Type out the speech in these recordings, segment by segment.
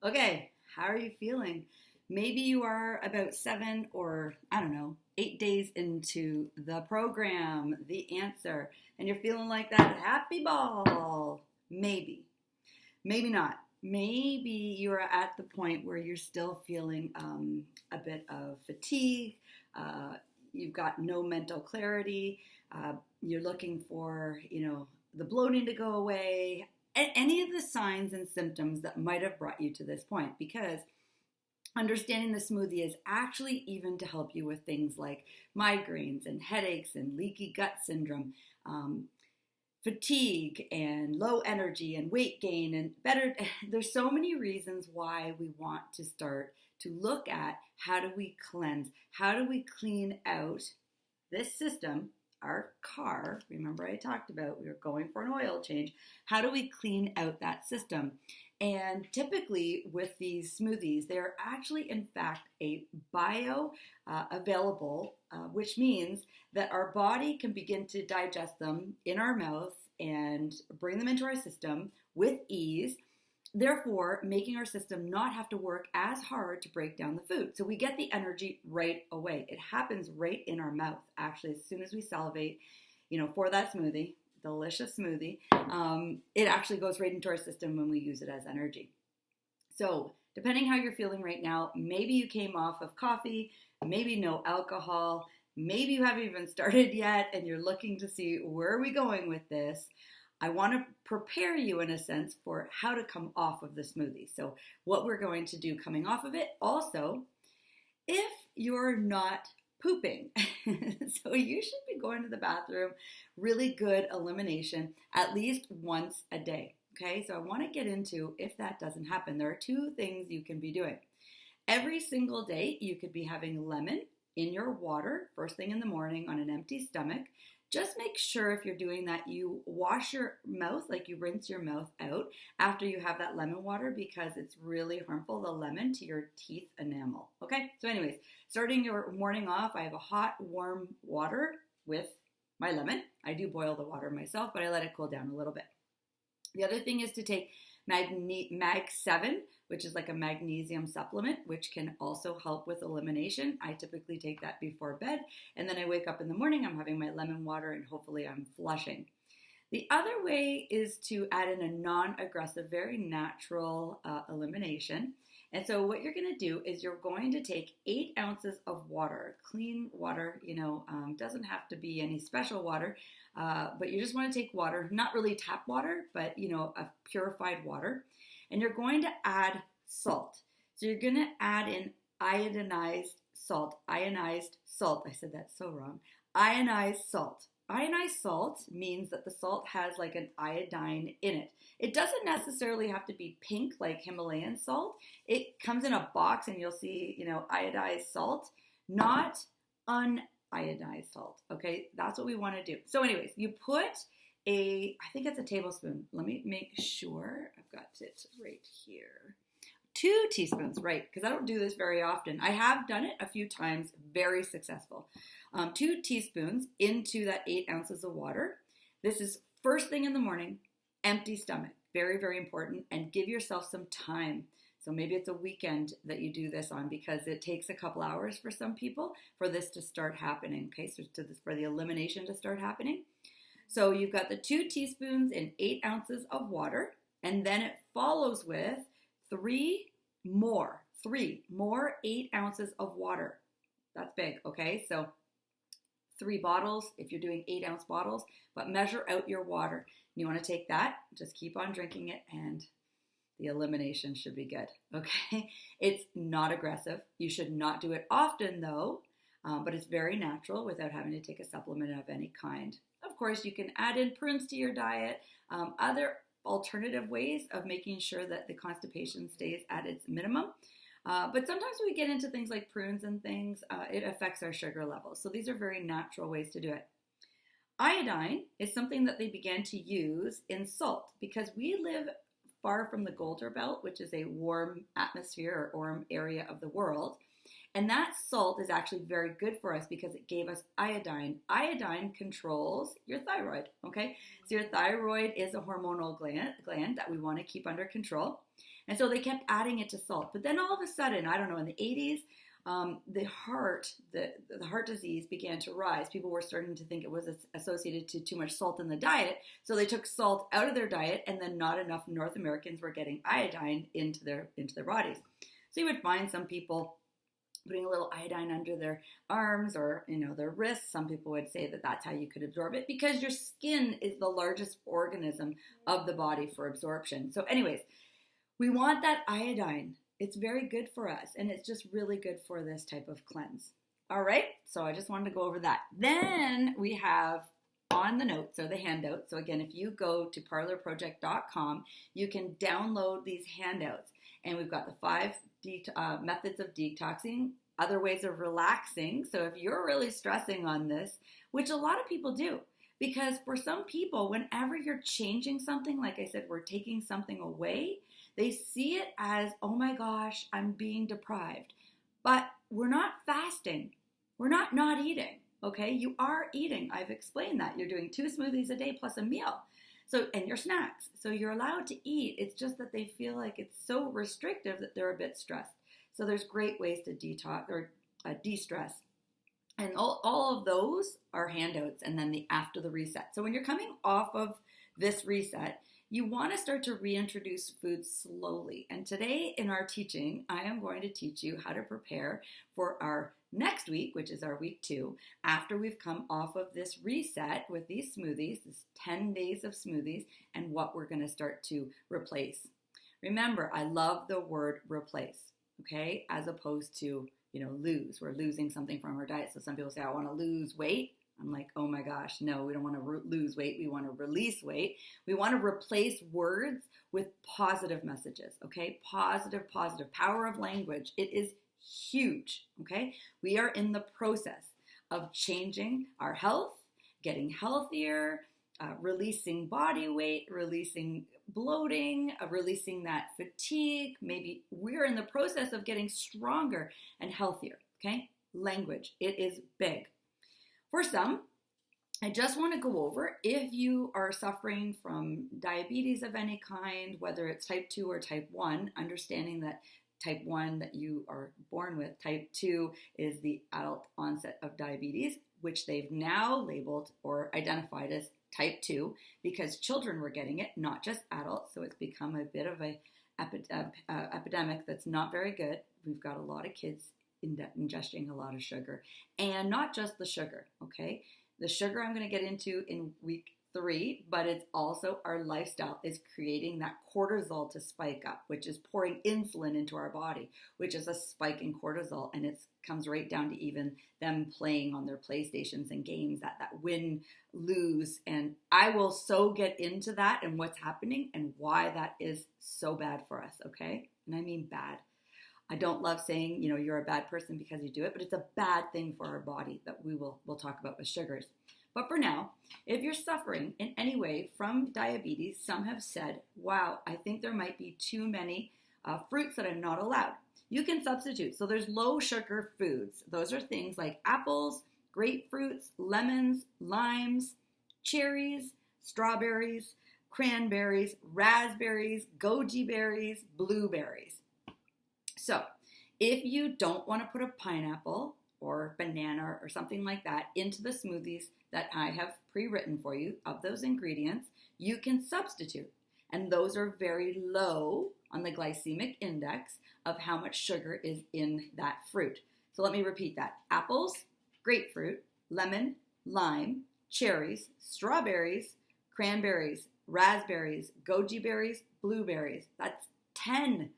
Okay, how are you feeling? Maybe you are about 8 days into the program, the answer, and you're feeling like that happy ball. Maybe, maybe not. Maybe you're at the point where you're still feeling a bit of fatigue. Uh, you've got no mental clarity. You're looking for, the bloating to go away. Any of the signs and symptoms that might have brought you to this point, because understanding the smoothie is actually even to help you with things like migraines and headaches and leaky gut syndrome, fatigue and low energy and weight gain and better. There's so many reasons why we want to start to look at how do we cleanse, how do we clean out this system, our car. Remember I talked about we were going for an oil change. How do we clean out that system? And typically with these smoothies, they're actually in fact a bio available, which means that our body can begin to digest them in our mouth and bring them into our system with ease, therefore making our system not have to work as hard to break down the food. So we get the energy right away. It happens right in our mouth, actually, as soon as we salivate, for that smoothie, delicious smoothie. It actually goes right into our system when we use it as energy. So depending how you're feeling right now, maybe you came off of coffee, maybe no alcohol, maybe you haven't even started yet and you're looking to see where are we going with this. I want to prepare you in a sense for how to come off of the smoothie. So what we're going to do coming off of it. Also, if you're not pooping, so you should be going to the bathroom, really good elimination at least once a day. Okay, so I want to get into if that doesn't happen. There are two things you can be doing. Every single day, you could be having lemon in your water first thing in the morning on an empty stomach. Just make sure if you're doing that, you wash your mouth, like you rinse your mouth out after you have that lemon water, because it's really harmful, the lemon, to your teeth enamel. Okay, so anyways, starting your morning off, I have a hot, warm water with my lemon. I do boil the water myself, but I let it cool down a little bit. The other thing is to take Mag 7, which is like a magnesium supplement, which can also help with elimination. I typically take that before bed, and then I wake up in the morning, I'm having my lemon water, and hopefully I'm flushing. The other way is to add in a non-aggressive, very natural elimination. And so what you're going to do is you're going to take 8 ounces of water, clean water, doesn't have to be any special water, but you just want to take water, not really tap water, but, a purified water. And you're going to add salt. So you're going to add in ionized salt. Ionized salt. I said that so wrong. Ionized salt. Ionized salt means that the salt has like an iodine in it. It doesn't necessarily have to be pink like Himalayan salt. It comes in a box and you'll see, iodized salt, not unionized salt. Okay, that's what we want to do. So anyways, you put I think it's a tablespoon. Let me make sure I've got it right here. 2 teaspoons, right, because I don't do this very often. I have done it a few times, very successful. 2 teaspoons into that 8 ounces of water. This is first thing in the morning, empty stomach. Very, very important. And give yourself some time. So maybe it's a weekend that you do this on, because it takes a couple hours for some people for this to start happening. Okay, so for the elimination to start happening. So you've got the 2 teaspoons in 8 ounces of water, and then it follows with 3 more 8 ounces of water. That's big, okay? So 3 bottles if you're doing 8-ounce bottles, but measure out your water. You want to take that, just keep on drinking it, and the elimination should be good, okay? It's not aggressive. You should not do it often though, but it's very natural without having to take a supplement of any kind. Of course, you can add in prunes to your diet, other alternative ways of making sure that the constipation stays at its minimum. But sometimes when we get into things like prunes and things, it affects our sugar levels. So these are very natural ways to do it. Iodine is something that they began to use in salt because we live far from the Golder Belt, which is a warm atmosphere or warm area of the world. And that salt is actually very good for us because it gave us iodine. Iodine controls your thyroid, okay? So your thyroid is a hormonal gland that we want to keep under control. And so they kept adding it to salt. But then all of a sudden, I don't know, in the 80s, the heart disease began to rise. People were starting to think it was associated to too much salt in the diet. So they took salt out of their diet, and then not enough North Americans were getting iodine into their bodies. So you would find some people putting a little iodine under their arms or, their wrists. Some people would say that that's how you could absorb it because your skin is the largest organism of the body for absorption. So anyways, we want that iodine. It's very good for us, and it's just really good for this type of cleanse. All right, so I just wanted to go over that. Then we have on the notes, or the handout. So again, if you go to parlorproject.com, you can download these handouts. And we've got the 5 methods of detoxing, other ways of relaxing. So if you're really stressing on this, which a lot of people do, because for some people, whenever you're changing something, like I said, we're taking something away, they see it as, oh my gosh, I'm being deprived. But we're not fasting. We're not eating, okay? You are eating. I've explained that. You're doing 2 smoothies a day plus a meal. So, and your snacks. So you're allowed to eat. It's just that they feel like it's so restrictive that they're a bit stressed. So there's great ways to detox or de-stress. And all of those are handouts and then the after the reset. So when you're coming off of this reset, you want to start to reintroduce food slowly. And today in our teaching, I am going to teach you how to prepare for our next week, which is our week 2, after we've come off of this reset with these smoothies, this 10 days of smoothies, and what we're going to start to replace. Remember, I love the word replace, okay, as opposed to, lose. We're losing something from our diet. So some people say, I want to lose weight. I'm like, oh my gosh, no, we don't want to lose weight. We want to release weight. We want to replace words with positive messages, okay? Positive. Power of language. It is huge, okay? We are in the process of changing our health, getting healthier, releasing body weight, releasing bloating, releasing that fatigue. Maybe we're in the process of getting stronger and healthier, okay? Language, it is big. For some, I just want to go over, if you are suffering from diabetes of any kind, whether it's type 2 or type 1, understanding that type 1 that you are born with, type 2 is the adult onset of diabetes, which they've now labeled or identified as type 2 because children were getting it, not just adults. So it's become a bit of a epidemic that's not very good. We've got a lot of kids ingesting a lot of sugar, and not just the sugar, okay? The sugar I'm going to get into in week 3, but it's also our lifestyle is creating that cortisol to spike up, which is pouring insulin into our body, which is a spike in cortisol, and it comes right down to even them playing on their PlayStations and games, that win, lose, and I will so get into that and what's happening and why that is so bad for us, okay? And I mean bad. I don't love saying, you're a bad person because you do it, but it's a bad thing for our body that we'll talk about with sugars. But for now, if you're suffering in any way from diabetes, some have said, wow, I think there might be too many fruits that I'm not allowed. You can substitute. So there's low sugar foods. Those are things like apples, grapefruits, lemons, limes, cherries, strawberries, cranberries, raspberries, goji berries, blueberries. So if you don't want to put a pineapple or banana or something like that into the smoothies that I have pre-written for you of those ingredients, you can substitute. And those are very low on the glycemic index of how much sugar is in that fruit. So let me repeat that. Apples, grapefruit, lemon, lime, cherries, strawberries, cranberries, raspberries, goji berries, blueberries. That's 10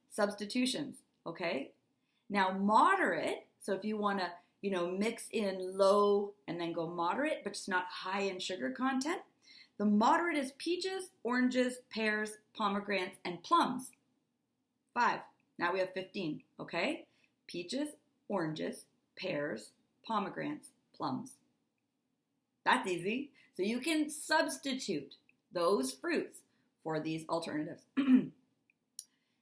substitutions, okay? Now moderate, so if you want to, mix in low and then go moderate, but it's not high in sugar content, the moderate is peaches, oranges, pears, pomegranates, and plums. 5. Now we have 15, okay? Peaches, oranges, pears, pomegranates, plums. That's easy. So you can substitute those fruits for these alternatives.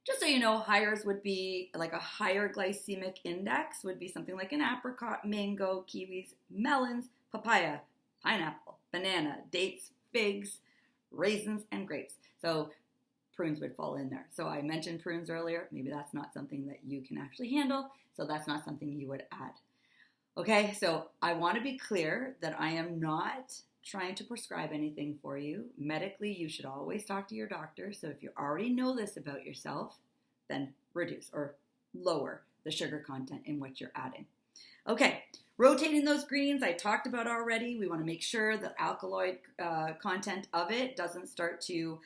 Just so you know, higher's would be like a higher glycemic index would be something like an apricot, mango, kiwis, melons, papaya, pineapple, banana, dates, figs, raisins, and grapes. So prunes would fall in there. So I mentioned prunes earlier. Maybe that's not something that you can actually handle. So that's not something you would add. Okay, so I want to be clear that I am not trying to prescribe anything for you. Medically, you should always talk to your doctor. So if you already know this about yourself, then reduce or lower the sugar content in what you're adding. Okay, rotating those greens, I talked about already. We want to make sure the alkaloid content of it doesn't start to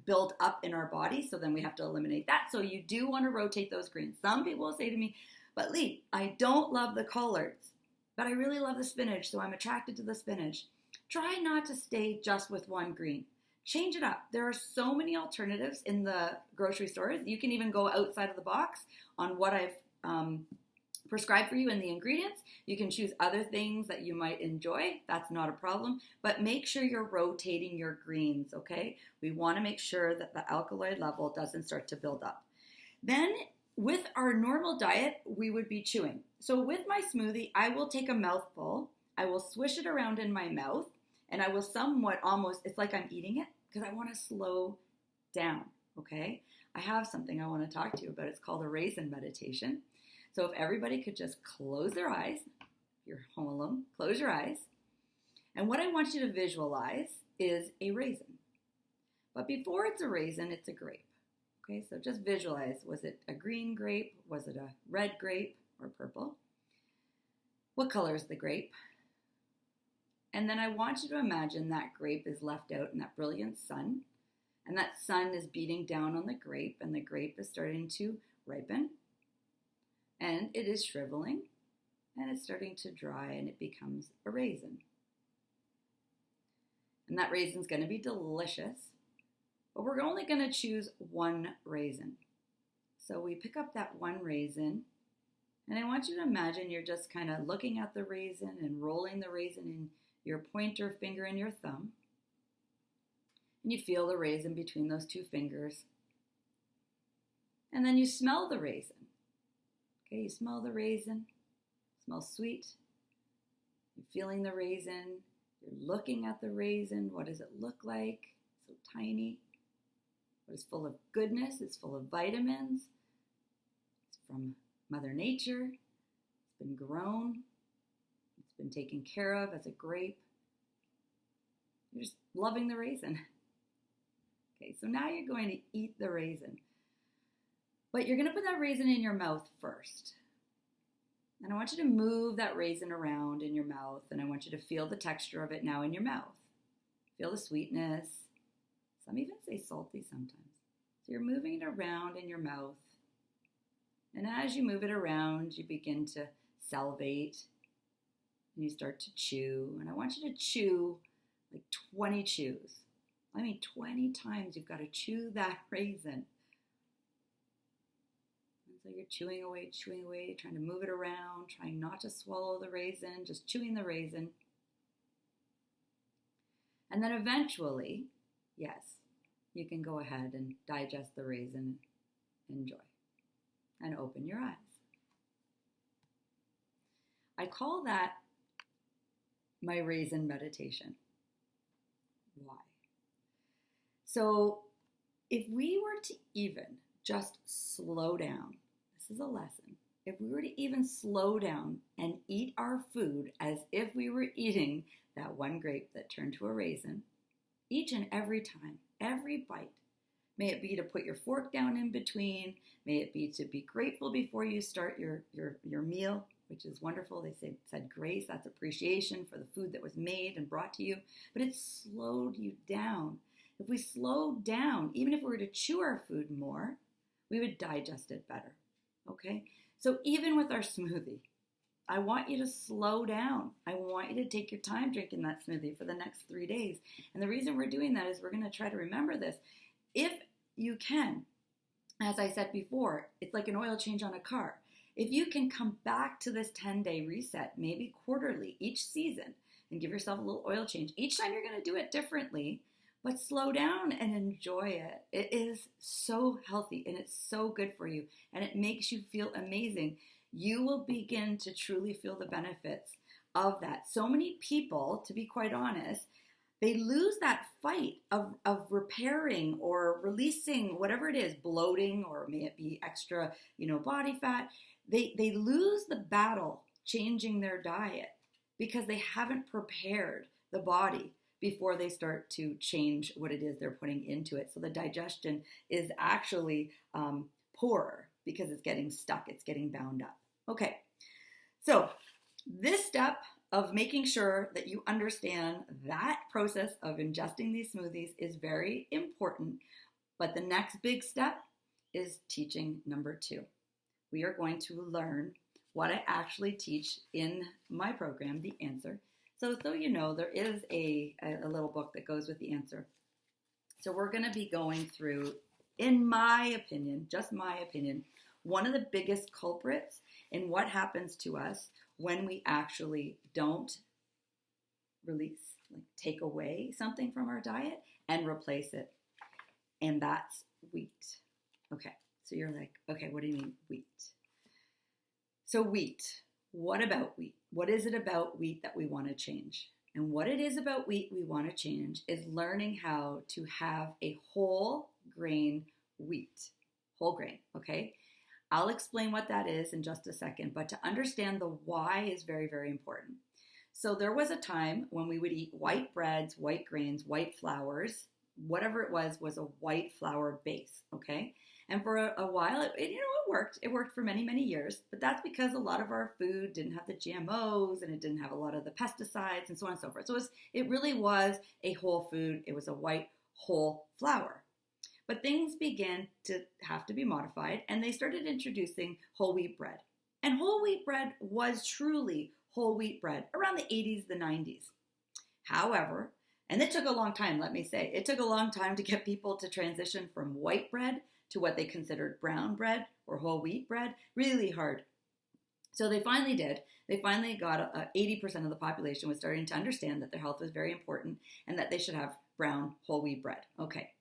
build up in our body. So then we have to eliminate that. So you do want to rotate those greens. Some people will say to me, but Lee, I don't love the collards, but I really love the spinach, so I'm attracted to the spinach. Try not to stay just with one green. Change it up. There are so many alternatives in the grocery stores. You can even go outside of the box on what I've prescribed for you in the ingredients. You can choose other things that you might enjoy. That's not a problem. But make sure you're rotating your greens, okay? We want to make sure that the alkaloid level doesn't start to build up. Then with our normal diet, we would be chewing. So with my smoothie, I will take a mouthful, I will swish it around in my mouth, and I will somewhat almost, it's like I'm eating it because I want to slow down, okay? I have something I want to talk to you about. It's called a raisin meditation. So if everybody could just close their eyes, if you're home alone, close your eyes. And what I want you to visualize is a raisin. But before it's a raisin, it's a grape. Okay, so just visualize, was it a green grape? Was it a red grape or purple? What color is the grape? And then I want you to imagine that grape is left out in that brilliant sun, and that sun is beating down on the grape, and the grape is starting to ripen, and it is shriveling, and it's starting to dry, and it becomes a raisin. And that raisin's going to be delicious. But we're only going to choose one raisin. So we pick up that one raisin, and I want you to imagine you're just kind of looking at the raisin and rolling the raisin in your pointer finger and your thumb. And you feel the raisin between those two fingers. And then you smell the raisin. Okay, you smell the raisin. It smells sweet. You're feeling the raisin. You're looking at the raisin. What does it look like? So tiny. It's full of goodness, it's full of vitamins, it's from Mother Nature, it's been grown, it's been taken care of as a grape. You're just loving the raisin. Okay, so now you're going to eat the raisin. But you're going to put that raisin in your mouth first. And I want you to move that raisin around in your mouth, and I want you to feel the texture of it now in your mouth. Feel the sweetness. Some even say salty sometimes. So you're moving it around in your mouth. And as you move it around, you begin to salivate. And you start to chew. And I want you to chew like 20 chews. I mean 20 times you've got to chew that raisin. And so you're chewing away, trying to move it around, trying not to swallow the raisin, just chewing the raisin. And then eventually, yes, you can go ahead and digest the raisin, enjoy, and open your eyes. I call that my raisin meditation. Why? So if we were to even just slow down, this is a lesson, if we were to even slow down and eat our food as if we were eating that one grape that turned to a raisin, each and every time, every bite. May it be to put your fork down in between. May it be to be grateful before you start your meal, which is wonderful. They said grace, that's appreciation for the food that was made and brought to you. But it slowed you down. If we slowed down, even if we were to chew our food more, we would digest it better, okay? So even with our smoothie, I want you to slow down. I want you to take your time drinking that smoothie for the next 3 days. And the reason we're doing that is we're going to try to remember this. If you can, as I said before, it's like an oil change on a car. If you can come back to this 10-day reset, maybe quarterly, each season, and give yourself a little oil change. Each time you're going to do it differently, but slow down and enjoy it. It is so healthy and it's so good for you and it makes you feel amazing. You will begin to truly feel the benefits of that. So many people, to be quite honest, they lose that fight of repairing or releasing whatever it is, bloating, or may it be extra, body fat. They lose the battle changing their diet because they haven't prepared the body before they start to change what it is they're putting into it. So the digestion is actually poorer because it's getting stuck, it's getting bound up. Okay, so this step of making sure that you understand that process of ingesting these smoothies is very important. But the next big step is teaching number 2. We are going to learn what I actually teach in my program, The Answer. So you know, there is a little book that goes with the answer. So we're going to be going through, in my opinion, just my opinion, one of the biggest culprits in what happens to us when we actually don't release, like take away something from our diet and replace it. And that's wheat. Okay, so you're like, okay, what do you mean wheat? So wheat, what about wheat? What is it about wheat that we want to change? And what it is about wheat we want to change is learning how to have a whole grain wheat. Whole grain, okay? I'll explain what that is in just a second, but to understand the why is very, very important. So there was a time when we would eat white breads, white grains, white flours, whatever it was a white flour base, okay? And for a while, it worked. It worked for many, many years, but that's because a lot of our food didn't have the GMOs and it didn't have a lot of the pesticides and so on and so forth. So it really was a whole food. It was a white whole flour. But things began to have to be modified and they started introducing whole wheat bread. And whole wheat bread was truly whole wheat bread around the 80s, the 90s. However, and it took a long time, let me say, it took a long time to get people to transition from white bread to what they considered brown bread or whole wheat bread, really hard. So they finally did. They finally got 80% of the population was starting to understand that their health was very important and that they should have brown whole wheat bread. Okay.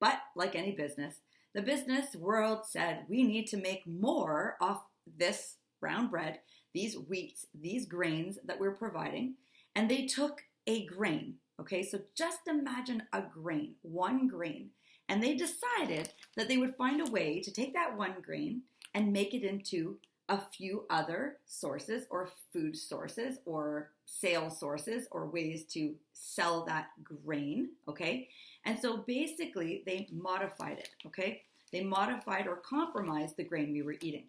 But like any business, the business world said we need to make more off this brown bread, these wheats, these grains that we're providing. And they took a grain. Okay, so just imagine a grain, one grain. And they decided that they would find a way to take that one grain and make it into a few other sources or food sources or sales sources or ways to sell that grain, okay? And so basically they modified it, okay? They modified or compromised the grain we were eating.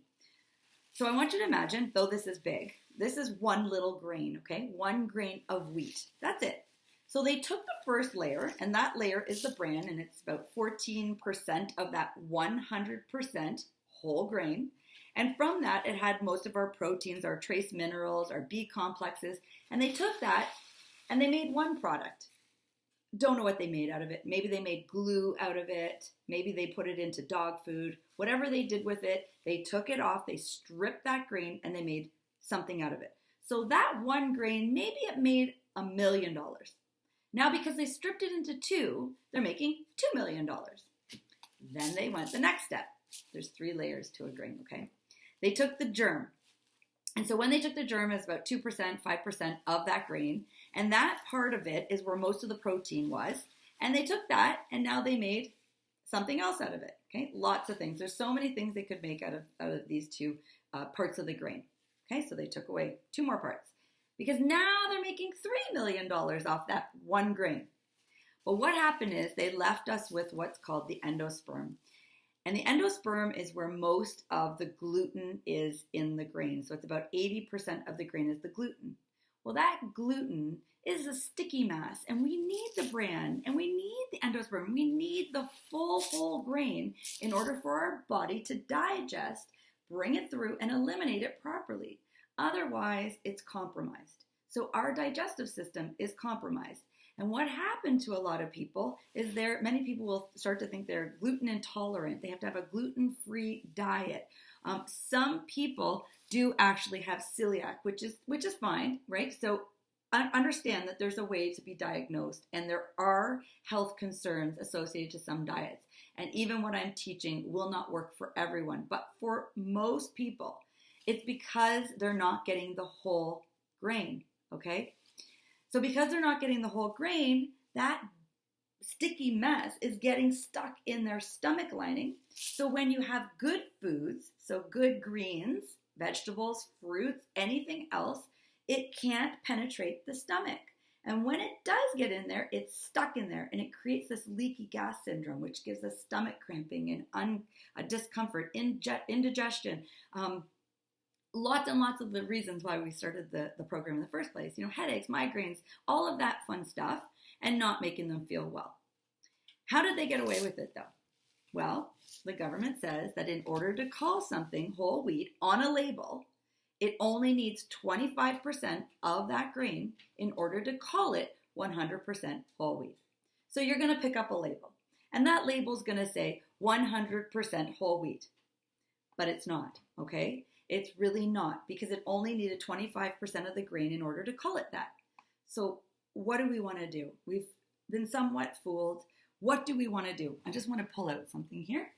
So I want you to imagine, though this is big, this is one little grain, okay? One grain of wheat, that's it. So they took the first layer, and that layer is the bran, and it's about 14% of that 100% whole grain. And from that, it had most of our proteins, our trace minerals, our B complexes, and they took that and they made one product. Don't know what they made out of it. Maybe they made glue out of it. Maybe they put it into dog food. Whatever they did with it, they took it off, they stripped that grain, and they made something out of it. So that one grain, maybe it made $1 million. Now, because they stripped it into two, they're making $2 million. Then they went the next step. There's 3 layers to a grain, okay? They took the germ. And so when they took the germ, it's about 2%, 5% of that grain. And that part of it is where most of the protein was. And they took that, and now they made something else out of it, okay? Lots of things. There's so many things they could make out of these 2 parts of the grain, okay? So they took away 2 more parts. Because now they're making $3 million off that one grain. But what happened is they left us with what's called the endosperm. And the endosperm is where most of the gluten is in the grain. So it's about 80% of the grain is the gluten. Well, that gluten is a sticky mass, and we need the bran, and we need the endosperm. We need the full whole grain in order for our body to digest, bring it through, and eliminate it properly. Otherwise, it's compromised. So our digestive system is compromised. And what happened to a lot of people is many people will start to think they're gluten intolerant. They have to have a gluten-free diet. Some people do actually have celiac, which is fine, right? So understand that there's a way to be diagnosed, and there are health concerns associated to some diets. And even what I'm teaching will not work for everyone. But for most people, it's because they're not getting the whole grain, okay? So because they're not getting the whole grain, that sticky mess is getting stuck in their stomach lining. So when you have good foods, so good greens, vegetables, fruits, anything else, it can't penetrate the stomach. And when it does get in there, it's stuck in there, and it creates this leaky gas syndrome, which gives us stomach cramping and discomfort, indigestion, lots and lots of the reasons why we started the program in the first place. Headaches, migraines, all of that fun stuff, and not making them feel well. How did they get away with it, though? Well, the government says that in order to call something whole wheat on a label, it only needs 25% of that grain in order to call it 100% whole wheat. So you're going to pick up a label, and that label is going to say 100% whole wheat, but it's not, okay? It's really not, because it only needed 25% of the grain in order to call it that. So what do we want to do? We've been somewhat fooled. What do we want to do? I just want to pull out something here.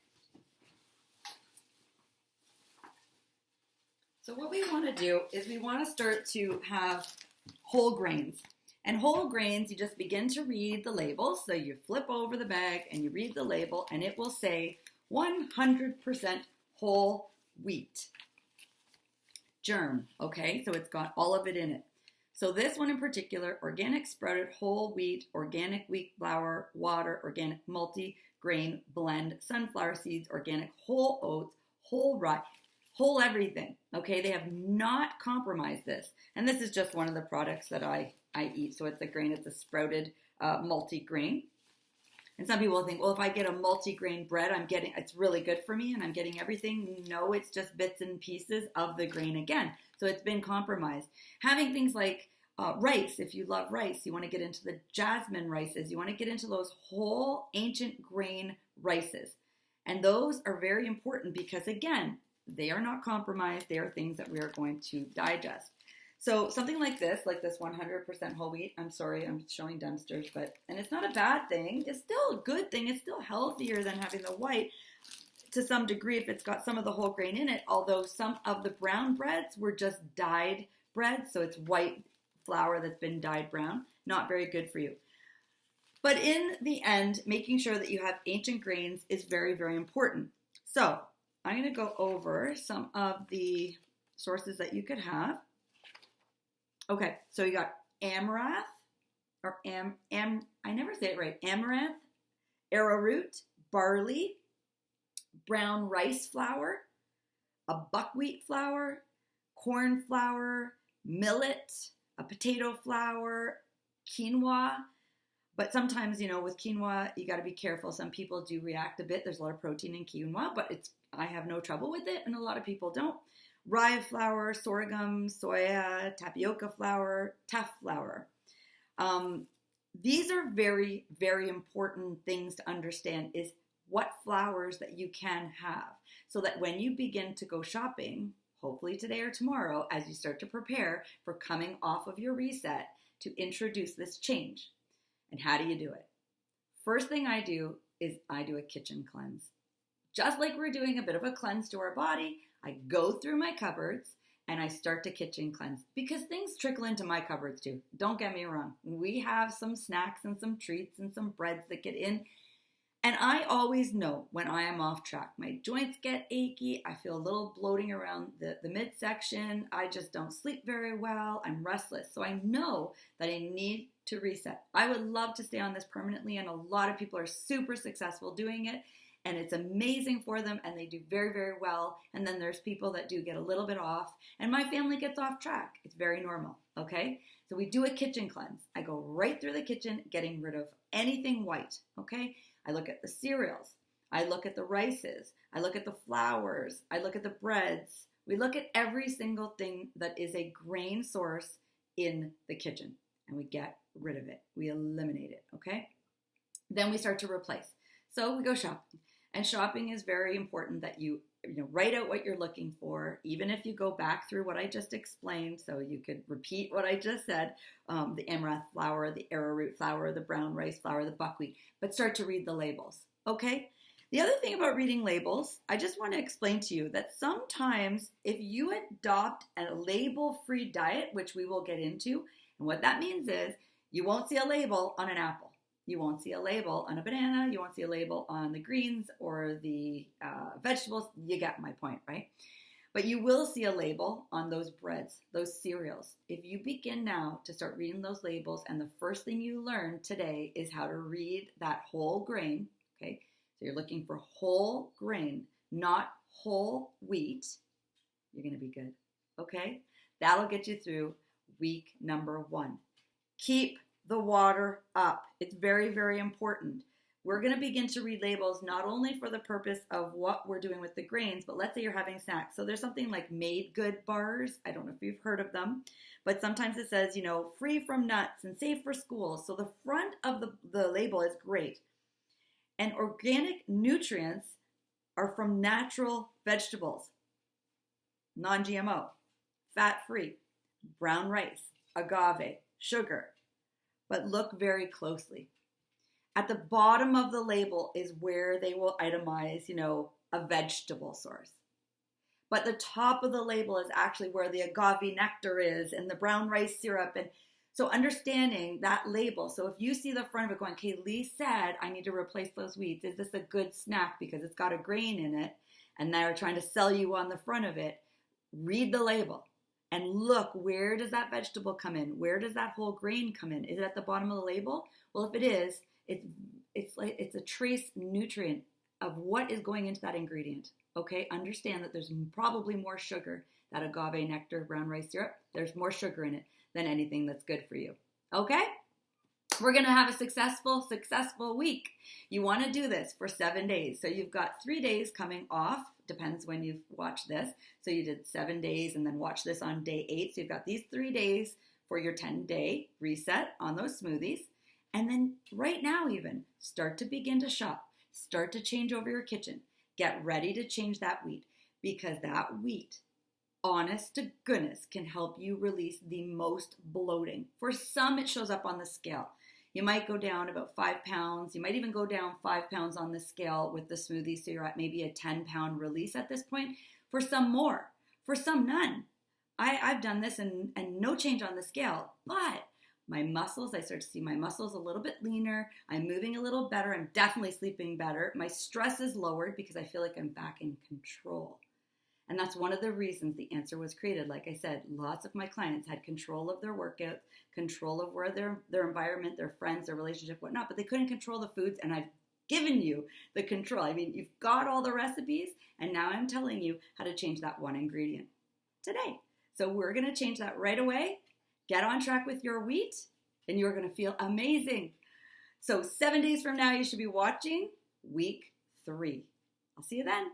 So what we want to do is we want to start to have whole grains. And whole grains, you just begin to read the label. So you flip over the bag and you read the label, and it will say 100% whole wheat. Germ, okay? So it's got all of it in it. So this one in particular, organic sprouted whole wheat, organic wheat flour, water, organic multi-grain blend, sunflower seeds, organic whole oats, whole rye, whole everything, okay? They have not compromised this. And this is just one of the products that I eat. So it's a grain, it's a sprouted multi-grain. And some people think, well, if I get a multi-grain bread, it's really good for me and I'm getting everything. No, it's just bits and pieces of the grain again. So it's been compromised. Having things like rice, if you love rice, you want to get into the jasmine rices. You want to get into those whole ancient grain rices. And those are very important because, again, they are not compromised. They are things that we are going to digest. So something like this 100% whole wheat, I'm sorry, I'm showing dumpsters, and it's not a bad thing. It's still a good thing. It's still healthier than having the white to some degree if it's got some of the whole grain in it, although some of the brown breads were just dyed bread, so it's white flour that's been dyed brown. Not very good for you. But in the end, making sure that you have ancient grains is very, very important. So I'm going to go over some of the sources that you could have. Okay, so you got amaranth, or I never say it right, amaranth, arrowroot, barley, brown rice flour, a buckwheat flour, corn flour, millet, a potato flour, quinoa. But sometimes, with quinoa, you got to be careful. Some people do react a bit. There's a lot of protein in quinoa, but I have no trouble with it, and a lot of people don't. Rye flour, sorghum, soya, tapioca flour, tough flour. These are very, very important things to understand is what flours that you can have, so that when you begin to go shopping, hopefully today or tomorrow, as you start to prepare for coming off of your reset, to introduce this change. And how do you do it? First thing I do is I do a kitchen cleanse. Just like we're doing a bit of a cleanse to our body, I go through my cupboards and I start to kitchen cleanse, because things trickle into my cupboards too. Don't get me wrong. We have some snacks and some treats and some breads that get in. And I always know when I am off track. My joints get achy. I feel a little bloating around the midsection. I just don't sleep very well. I'm restless. So I know that I need to reset. I would love to stay on this permanently, and a lot of people are super successful doing it. And it's amazing for them, and they do very, very well. And then there's people that do get a little bit off, and my family gets off track. It's very normal, okay? So we do a kitchen cleanse. I go right through the kitchen, getting rid of anything white, okay? I look at the cereals. I look at the rices. I look at the flours. I look at the breads. We look at every single thing that is a grain source in the kitchen, and we get rid of it. We eliminate it, okay? Then we start to replace. So we go shopping. And shopping is very important that you write out what you're looking for, even if you go back through what I just explained. So you could repeat what I just said, the amaranth flour, the arrowroot flour, the brown rice flour, the buckwheat, but start to read the labels, okay? The other thing about reading labels, I just want to explain to you that sometimes if you adopt a label-free diet, which we will get into, and what that means is you won't see a label on an apple. You won't see a label on a banana. You won't see a label on the greens or the vegetables. You get my point, right? But you will see a label on those breads, those cereals. If you begin now to start reading those labels, and the first thing you learn today is how to read that whole grain, okay? So you're looking for whole grain, not whole wheat. You're going to be good, okay? That'll get you through week number 1. Keep the water up. It's very, very important. We're going to begin to read labels not only for the purpose of what we're doing with the grains, but let's say you're having snacks. So there's something like made good bars. I don't know if you've heard of them, but sometimes it says, free from nuts and safe for school. So the front of the label is great. And organic nutrients are from natural vegetables, non-GMO, fat-free, brown rice, agave, sugar. But look very closely. At the bottom of the label is where they will itemize, a vegetable source. But the top of the label is actually where the agave nectar is and the brown rice syrup. And so understanding that label. So if you see the front of it going, okay, Lee said I need to replace those wheats. Is this a good snack because it's got a grain in it? And they're trying to sell you on the front of it. Read the label. And look, where does that vegetable come in? Where does that whole grain come in? Is it at the bottom of the label? Well, if it is, it's a trace nutrient of what is going into that ingredient. Okay, understand that there's probably more sugar, that agave nectar, brown rice syrup, there's more sugar in it than anything that's good for you. Okay? We're going to have a successful week. You want to do this for 7 days. So you've got 3 days coming off. Depends when you've watched this. So you did 7 days and then watch this on day 8. So you've got these 3 days for your 10-day reset on those smoothies. And then right now even, start to begin to shop. Start to change over your kitchen. Get ready to change that wheat, because that wheat, honest to goodness, can help you release the most bloating. For some, it shows up on the scale. You might go down about 5 pounds. You might even go down 5 pounds on the scale with the smoothie, so you're at maybe a 10-pound release at this point. For some, more. For some, none. I've done this and no change on the scale, but my muscles, I start to see my muscles a little bit leaner. I'm moving a little better. I'm definitely sleeping better. My stress is lowered because I feel like I'm back in control. And that's one of the reasons the answer was created. Like I said, lots of my clients had control of their workouts, control of where their environment, their friends, their relationship, whatnot, but they couldn't control the foods, and I've given you the control. I mean, you've got all the recipes, and now I'm telling you how to change that one ingredient today. So we're going to change that right away. Get on track with your wheat, and you're going to feel amazing. So 7 days from now, you should be watching week 3. I'll see you then.